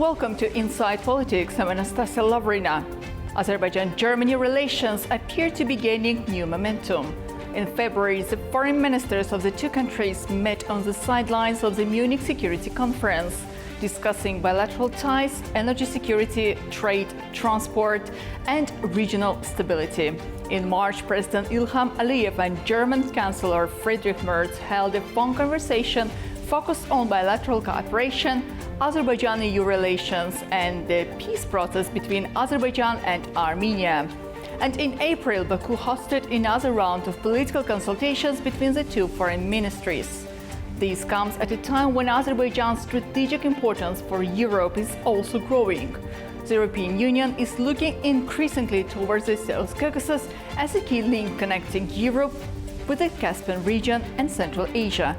Welcome to Inside Politics. I'm Anastasiya Lavrina. Azerbaijan-Germany relations appear to be gaining new momentum. In February, the foreign ministers of the two countries met on the sidelines of the Munich Security Conference, discussing bilateral ties, energy security, trade, transport, and regional stability. In March, President Ilham Aliyev and German Chancellor Friedrich Merz held a phone conversation focused on bilateral cooperation, Azerbaijan-EU relations, and the peace process between Azerbaijan and Armenia. And in April, Baku hosted another round of political consultations between the two foreign ministries. This comes at a time when Azerbaijan's strategic importance for Europe is also growing. The European Union is looking increasingly towards the South Caucasus as a key link connecting Europe with the Caspian region and Central Asia,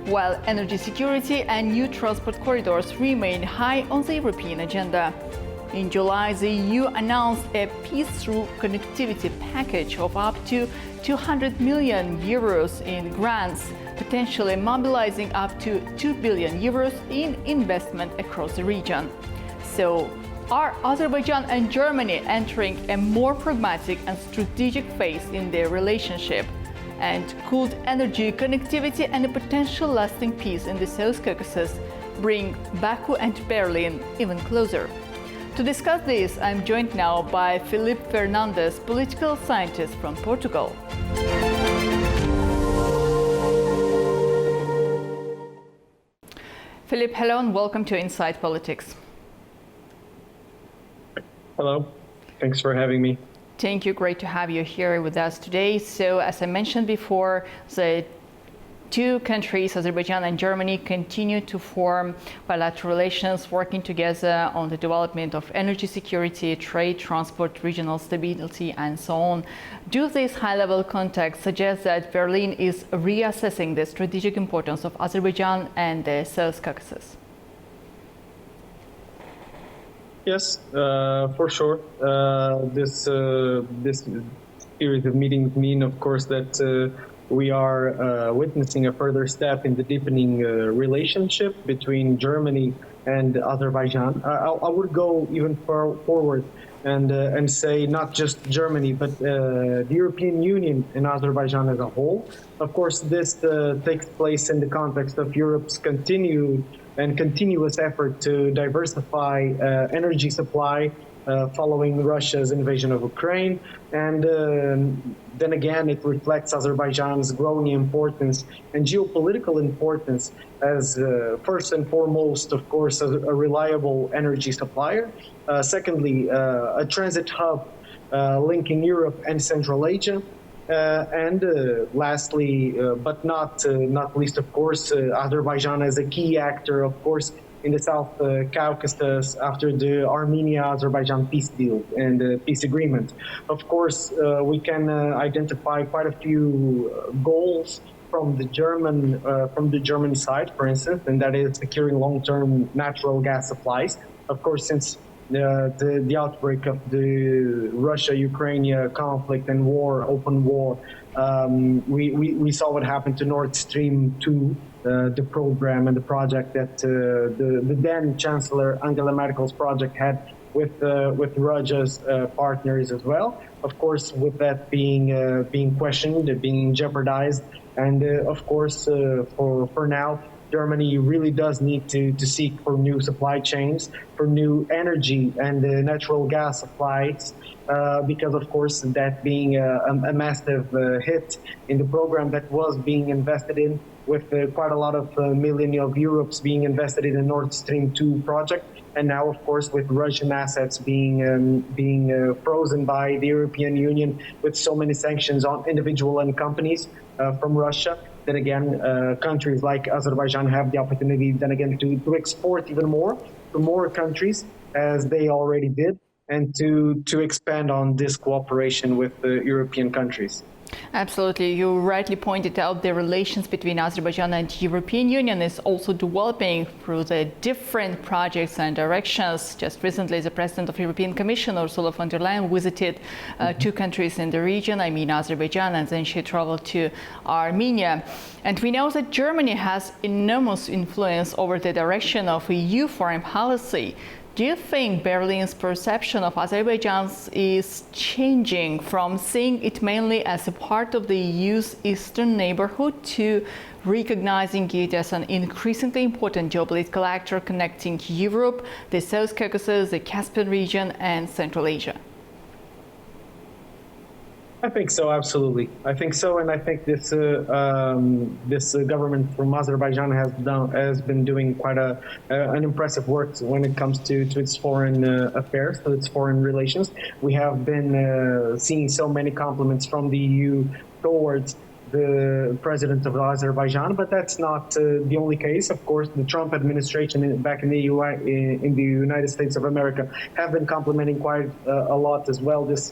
while energy security and new transport corridors remain high on the European agenda. In July, the EU announced a peace through connectivity package of up to 200 million euros in grants, potentially mobilizing up to 2 billion euros in investment across the region. So, are Azerbaijan and Germany entering a more pragmatic and strategic phase in their relationship? And could energy, connectivity, and a potential lasting peace in the South Caucasus bring Baku and Berlin even closer? To discuss this, I'm joined now by Filipe Fernandes, political scientist from Portugal. Filipe, hello and welcome to Inside Politics. Hello, thanks for having me. Thank you, great to have you here with us today. So, as I mentioned before, the two countries, Azerbaijan and Germany, continue to form bilateral relations, working together on the development of energy security, trade, transport, regional stability, and so on. Do this high-level context suggest that Berlin is reassessing the strategic importance of Azerbaijan and the South Caucasus? Yes, for sure. This series of meetings mean, of course, that we are witnessing a further step in the deepening relationship between Germany and Azerbaijan. I would go even forward and say not just Germany, but the European Union and Azerbaijan as a whole. Of course, this takes place in the context of Europe's continuous effort to diversify energy supply following Russia's invasion of Ukraine. And then again, it reflects Azerbaijan's growing importance and geopolitical importance as first and foremost, of course, a reliable energy supplier. Secondly, a transit hub linking Europe and Central Asia. And lastly, but not least, of course, Azerbaijan as a key actor, of course, in the South Caucasus after the Armenia-Azerbaijan peace deal and the peace agreement. Of course, we can identify quite a few goals from the German side, for instance, and that is securing long-term natural gas supplies. Of course, since the outbreak of the Russia-Ukraine conflict and open war, we saw what happened to Nord Stream 2, the program and the project that the then Chancellor Angela Merkel's project had with Russia's partners as well. Of course, with that being questioned, being jeopardized, and of course, for now, Germany really does need to seek for new supply chains, for new energy and natural gas supplies, because of course that being a massive hit in the program that was being invested in, with quite a lot of millions of euros being invested in the Nord Stream 2 project, and now of course with Russian assets being frozen by the European Union with so many sanctions on individual and companies from Russia. Then again, countries like Azerbaijan have the opportunity then again to export even more to more countries, as they already did, and to expand on this cooperation with the European countries. Absolutely. You rightly pointed out the relations between Azerbaijan and the European Union is also developing through the different projects and directions. Just recently, the President of the European Commission, Ursula von der Leyen, visited two countries in the region, I mean Azerbaijan, and then she traveled to Armenia. And we know that Germany has enormous influence over the direction of EU foreign policy. Do you think Berlin's perception of Azerbaijan is changing from seeing it mainly as a part of the EU's eastern neighborhood to recognizing it as an increasingly important geopolitical actor connecting Europe, the South Caucasus, the Caspian region, and Central Asia? I think so, absolutely. I think so, and I think this government from Azerbaijan has been doing quite an impressive work when it comes to its foreign affairs, to its foreign relations. We have been seeing so many compliments from the EU towards the president of Azerbaijan, but that's not the only case. Of course, the Trump administration back in the United States of America have been complimenting quite a lot as well this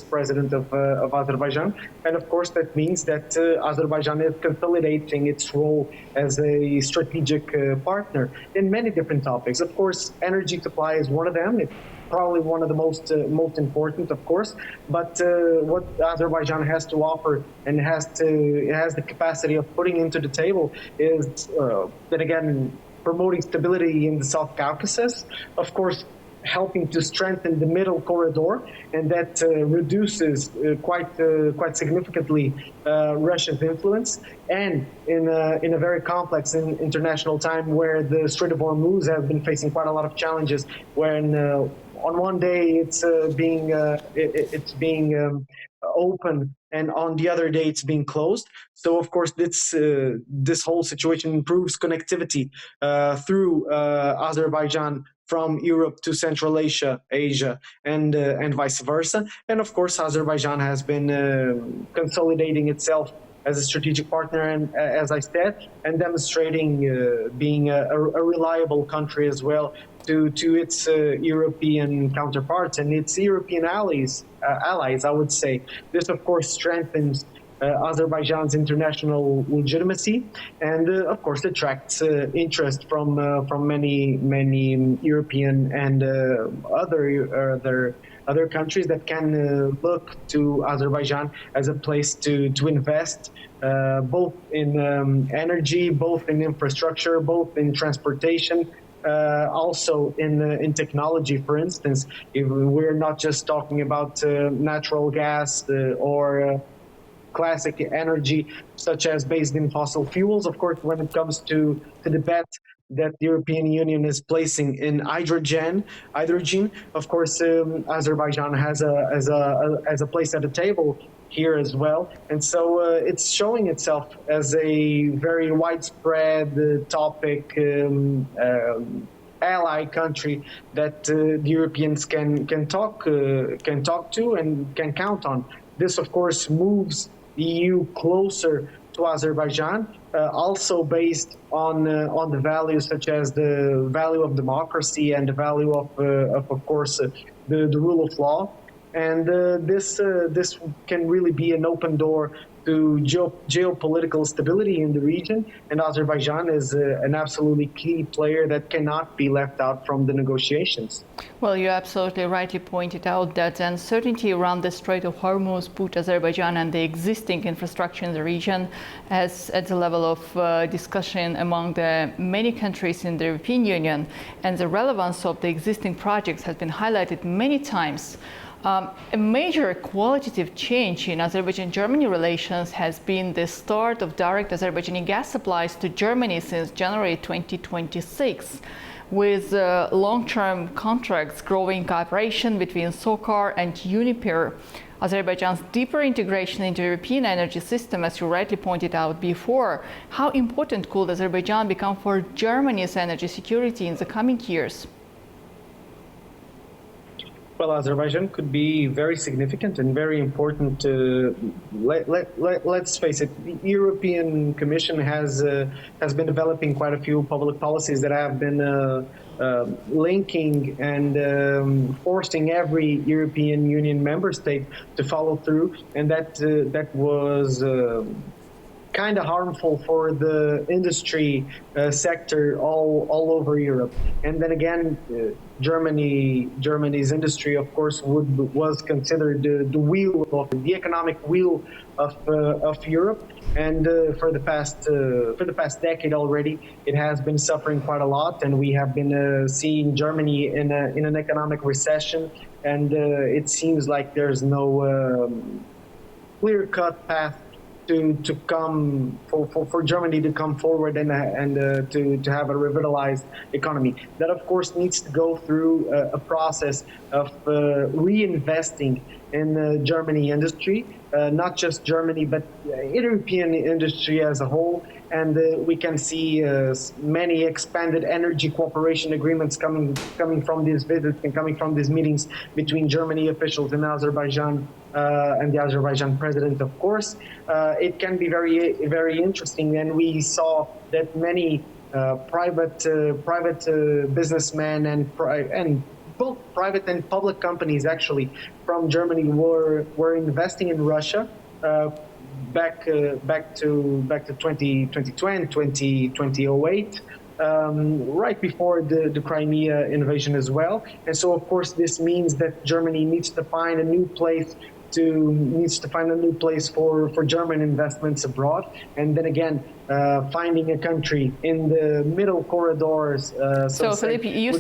president of Azerbaijan, and of course that means that Azerbaijan is consolidating its role as a strategic partner in many different topics. Of course, energy supply is one of them. It's probably one of the most important, of course, but what Azerbaijan has to offer and it has the capacity of putting into the table is then again promoting stability in the South Caucasus, of course helping to strengthen the middle corridor, and that reduces quite significantly Russia's influence. And in a very complex international time where the Strait of Hormuz has been facing quite a lot of challenges, when on one day it's being open, and on the other day it's being closed. So of course this whole situation improves connectivity through Azerbaijan from Europe to Central Asia, and vice versa. And of course, Azerbaijan has been consolidating itself as a strategic partner, and as I said, and demonstrating being a reliable country as well to its European counterparts and its European allies, I would say. This, of course, strengthens Azerbaijan's international legitimacy, and of course attracts interest from many European and other countries that can look to Azerbaijan as a place to invest, both in energy, both in infrastructure, both in transportation. Also in technology, for instance, if we're not just talking about natural gas or classic energy, such as based in fossil fuels. Of course, when it comes to the bet that the European Union is placing in hydrogen, of course, Azerbaijan has a place at the table here as well. And so it's showing itself as a very widespread topic ally country that the Europeans can talk to and can count on. This, of course, moves the EU closer to Azerbaijan, also based on the values such as the value of democracy and the value of course, the rule of law. And this can really be an open door to geopolitical stability in the region, and Azerbaijan is an absolutely key player that cannot be left out from the negotiations. Well, you absolutely rightly pointed out that the uncertainty around the Strait of Hormuz put Azerbaijan and the existing infrastructure in the region as at the level of discussion among the many countries in the European Union, and the relevance of the existing projects has been highlighted many times. A major qualitative change in Azerbaijan-Germany relations has been the start of direct Azerbaijani gas supplies to Germany since January 2026, with long-term contracts, growing cooperation between SOCAR and Uniper. Azerbaijan's deeper integration into the European energy system, as you rightly pointed out before. How important could Azerbaijan become for Germany's energy security in the coming years? Well, Azerbaijan could be very significant and very important. Let's face it, the European Commission has been developing quite a few public policies that have been linking and forcing every European Union member state to follow through, and that was kind of harmful for the industry sector all over Europe. And then again, Germany's industry, of course, was considered the wheel of the economic wheel of Europe. And for the past decade already, it has been suffering quite a lot, and we have been seeing Germany in an economic recession. And it seems like there's no clear-cut path to come for Germany to come forward and to have a revitalized economy. That of course needs to go through a process of reinvesting in the Germany industry, not just Germany but European industry as a whole. And we can see many expanded energy cooperation agreements coming from these visits and coming from these meetings between Germany officials and Azerbaijan and the Azerbaijan president, of course. It can be very interesting, and we saw that many private businessmen and both private and public companies actually from Germany were investing in Russia. Back to 2020, 2008, right before the Crimea invasion as well. And so, of course, this means that Germany needs to find a new place for German investments abroad. And then again, finding a country in the middle corridors. So Philippe, you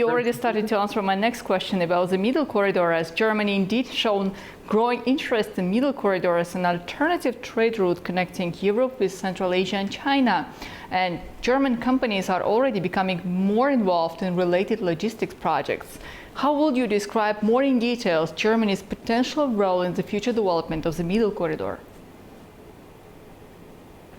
already started to answer my next question about the middle corridor, as Germany indeed shown growing interest in middle corridor as an alternative trade route connecting Europe with Central Asia and China. And German companies are already becoming more involved in related logistics projects. How would you describe more in detail Germany's potential role in the future development of the middle corridor?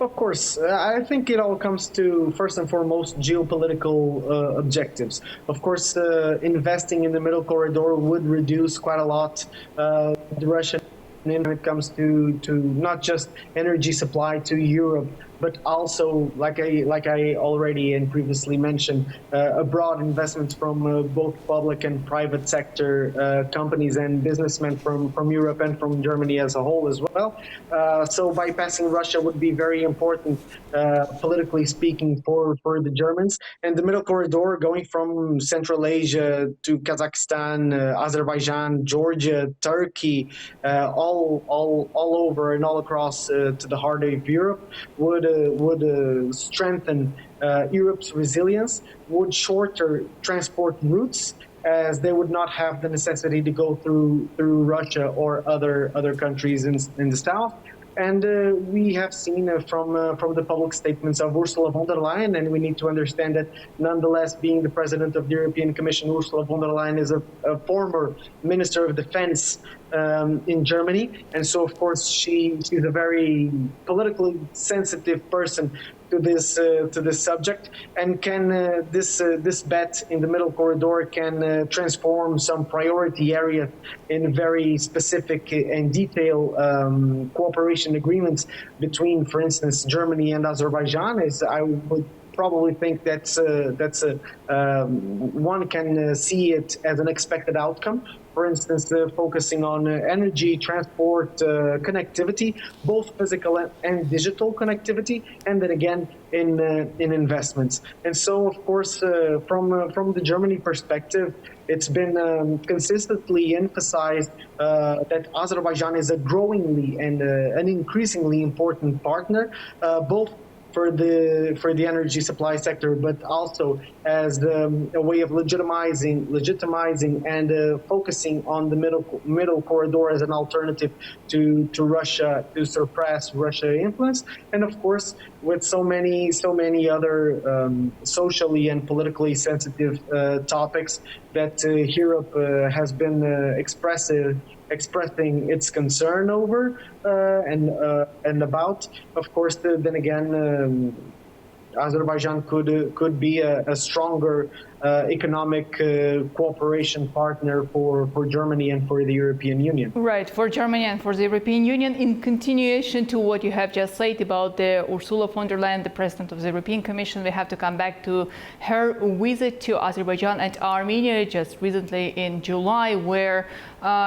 Of course, I think it all comes to, first and foremost, geopolitical objectives. Of course, investing in the middle corridor would reduce quite a lot the Russian when it comes to not just energy supply to Europe, but also, like I already and previously mentioned, abroad investments from both public and private sector companies and businessmen from Europe and from Germany as a whole as well. So bypassing Russia would be very important, politically speaking, for the Germans. And the middle corridor going from Central Asia to Kazakhstan, Azerbaijan, Georgia, Turkey, all over and all across to the heart of Europe would strengthen Europe's resilience, would shorter transport routes, as they would not have the necessity to go through Russia or other countries in the south. And we have seen from the public statements of Ursula von der Leyen, and we need to understand that nonetheless, being the president of the European Commission, Ursula von der Leyen is a former Minister of Defense in Germany. And so, of course, she's a very politically sensitive person to this subject, and can this bet in the middle corridor can transform some priority areas in very specific and detailed cooperation agreements between, for instance, Germany and Azerbaijan. Is I would probably think that's one can see it as an expected outcome. For instance, focusing on energy, transport, connectivity, both physical and digital connectivity, and then again in investments. And so, of course, from the Germany perspective, it's been consistently emphasized that Azerbaijan is a growingly and an increasingly important partner, both for the energy supply sector, but also as a way of legitimizing and focusing on the middle corridor as an alternative to Russia, to suppress Russia influence. And of course, with so many other socially and politically sensitive topics that Europe has been expressing its concern over and about. Of course, then again, Azerbaijan could be a stronger economic cooperation partner for Germany and for the European Union. Right, for Germany and for the European Union. In continuation to what you have just said about the Ursula von der Leyen, the President of the European Commission, we have to come back to her visit to Azerbaijan and Armenia just recently in July, where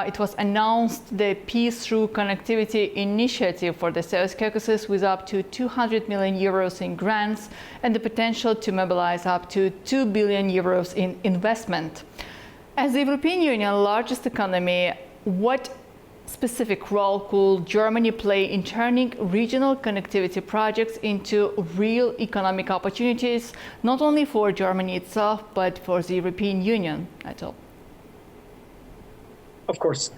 it was announced the Peace Through Connectivity initiative for the South Caucasus with up to 200 million euros in grants and the potential to mobilize up to 2 billion euros in investment. As the European Union's largest economy, what specific role could Germany play in turning regional connectivity projects into real economic opportunities, not only for Germany itself, but for the European Union at all? Of course,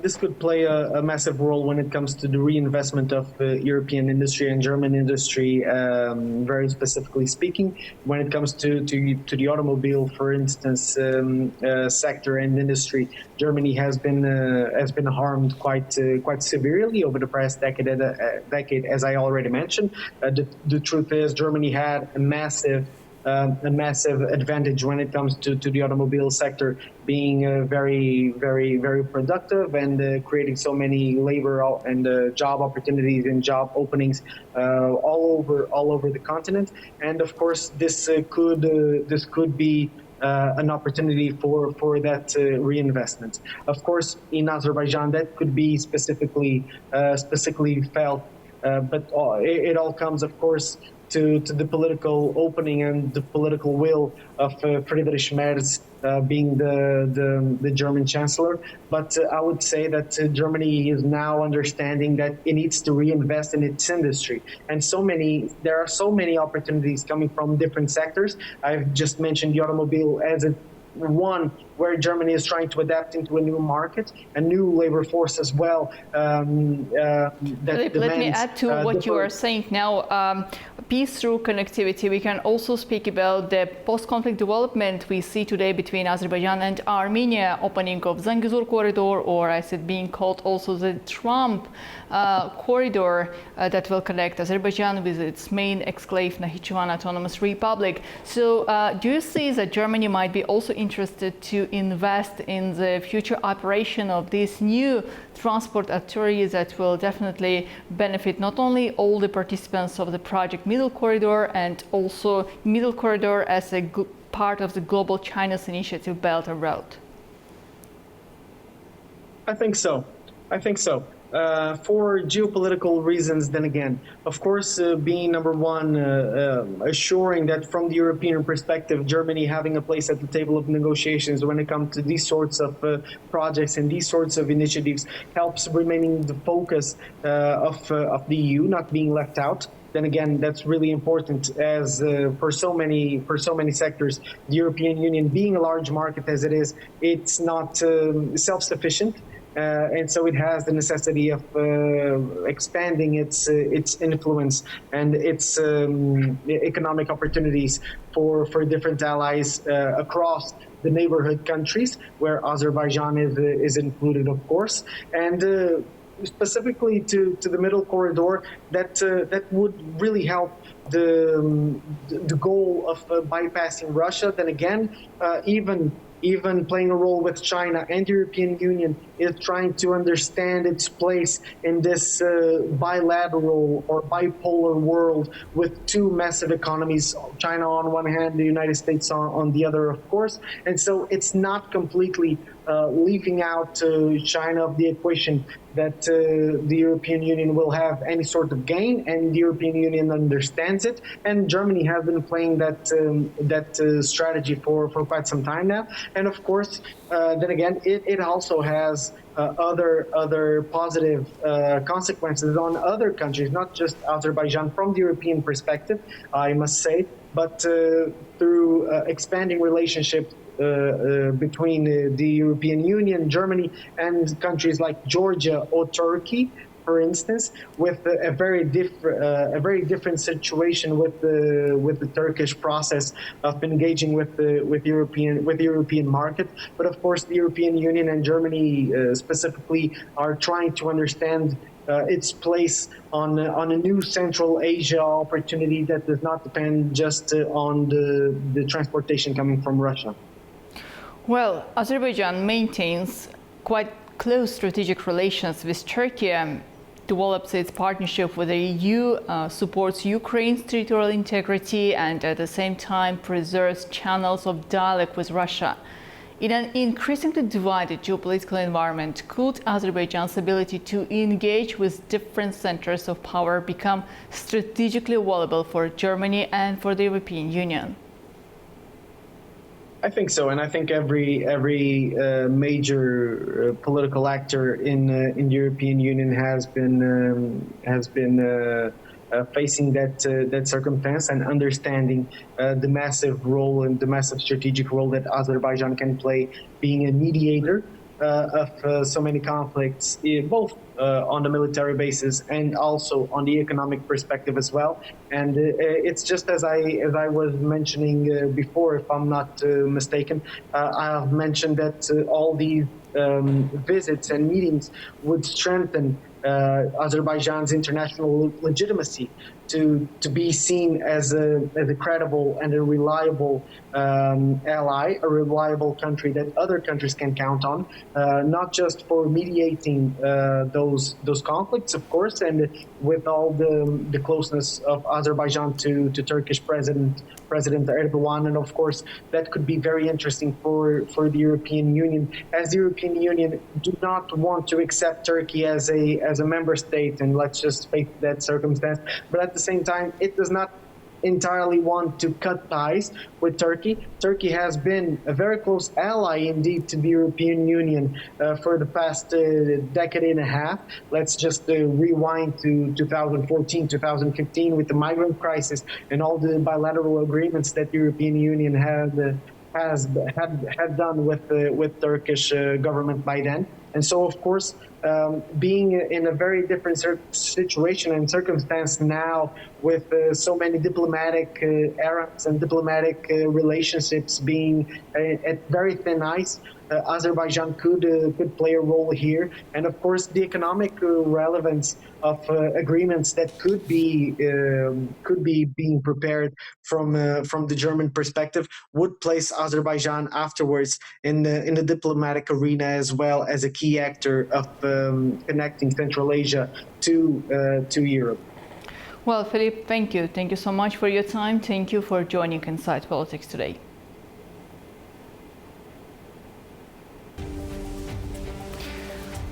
this could play a massive role when it comes to the reinvestment of European industry and German industry, very specifically speaking. When it comes to the automobile, for instance, sector and industry, Germany has been harmed quite severely over the past decade, as I already mentioned. The truth is, Germany had a massive advantage when it comes to the automobile sector, being very productive and creating so many labor and job opportunities and job openings all over the continent. And of course, this could be an opportunity for that reinvestment. Of course, in Azerbaijan, that could be specifically felt, but it all comes, of course, to the political opening and the political will of Friedrich Merz being the German chancellor. But I would say that Germany is now understanding that it needs to reinvest in its industry. And there are so many opportunities coming from different sectors. I've just mentioned the automobile as one where Germany is trying to adapt into a new market, a new labor force as well. Let me add to what you are saying now. Peace through connectivity. We can also speak about the post-conflict development we see today between Azerbaijan and Armenia, opening of Zangezur corridor, or as it being called also the Trump corridor that will connect Azerbaijan with its main exclave Nakhchivan Autonomous Republic. So do you see that Germany might be also interested to invest in the future operation of these new transport arteries that will definitely benefit not only all the participants of the project Middle Corridor and also Middle Corridor as a part of the global China's initiative Belt and Road? I think so. For geopolitical reasons, then again, of course, being number one, assuring that from the European perspective, Germany having a place at the table of negotiations when it comes to these sorts of projects and these sorts of initiatives helps remaining the focus of the EU, not being left out. Then again, that's really important as for so many sectors, the European Union being a large market as it is, it's not self-sufficient. And so it has the necessity of expanding its influence and its economic opportunities for different allies across the neighborhood countries, where Azerbaijan is included, of course, and specifically to the Middle Corridor, that would really help the goal of bypassing Russia. Then again, even playing a role with China, and the European Union is trying to understand its place in this bilateral or bipolar world with two massive economies, China on one hand, the United States on the other, of course. And so it's not completely leaving out China of the equation, that the European Union will have any sort of gain, and the European Union understands it. And Germany has been playing that strategy for quite some time now. And of course, then again, it also has other positive consequences on other countries, not just Azerbaijan from the European perspective, I must say, but through expanding relationships between the European Union, Germany, and countries like Georgia or Turkey. for instance, with a very different situation with the Turkish process of engaging with the European market. But of course, the European Union and Germany specifically are trying to understand its place on a new Central Asia opportunity that does not depend just on the transportation coming from Russia. Well, Azerbaijan maintains quite close strategic relations with Turkey, develops its partnership with the EU, supports Ukraine's territorial integrity, and at the same time preserves channels of dialogue with Russia. In an increasingly divided geopolitical environment, could Azerbaijan's ability to engage with different centers of power become strategically valuable for Germany and for the European Union? I think so, and I think every major political actor in the European Union has been facing that circumstance and understanding the massive role and the massive strategic role that Azerbaijan can play, being a mediator of so many conflicts, both on the military basis and also on the economic perspective as well. And it's just as I was mentioning before, if I'm not mistaken, I have mentioned that all these visits and meetings would strengthen Azerbaijan's international legitimacy to be seen as a credible and a reliable ally, a reliable country that other countries can count on, not just for mediating those conflicts, of course, and with all the closeness of Azerbaijan to Turkish President Erdogan, and of course that could be very interesting for the European Union, as the European Union do not want to accept Turkey as a member state, and let's just face that circumstance. But at the same time, it does not entirely want to cut ties with Turkey. Turkey has been a very close ally indeed to the European Union for the past decade and a half. Let's just rewind to 2014, 2015 with the migrant crisis and all the bilateral agreements that the European Union had done with Turkish government by then. And so, of course, being in a very different situation and circumstance now, with so many diplomatic errands and diplomatic relationships being at very thin ice, Azerbaijan could play a role here. And of course, the economic relevance of agreements that could be being prepared from the German perspective would place Azerbaijan afterwards in the diplomatic arena, as well as a key actor of connecting Central Asia to Europe. Well, Philippe, thank you. Thank you so much for your time. Thank you for joining Inside Politics today.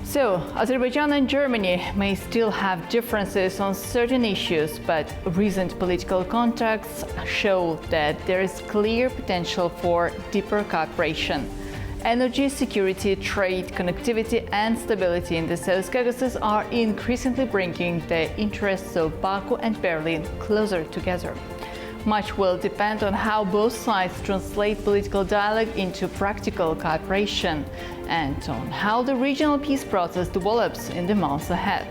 So, Azerbaijan and Germany may still have differences on certain issues, but recent political contacts show that there is clear potential for deeper cooperation. Energy, security, trade, connectivity, and stability in the South Caucasus are increasingly bringing the interests of Baku and Berlin closer together. Much will depend on how both sides translate political dialogue into practical cooperation and on how the regional peace process develops in the months ahead.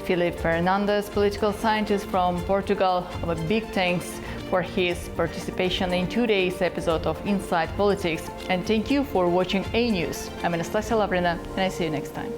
Filipe Fernandes, political scientist from Portugal, a big thanks for his participation in today's episode of Inside Politics, and thank you for watching A News. I'm Anastasiya Lavrina, and I see you next time.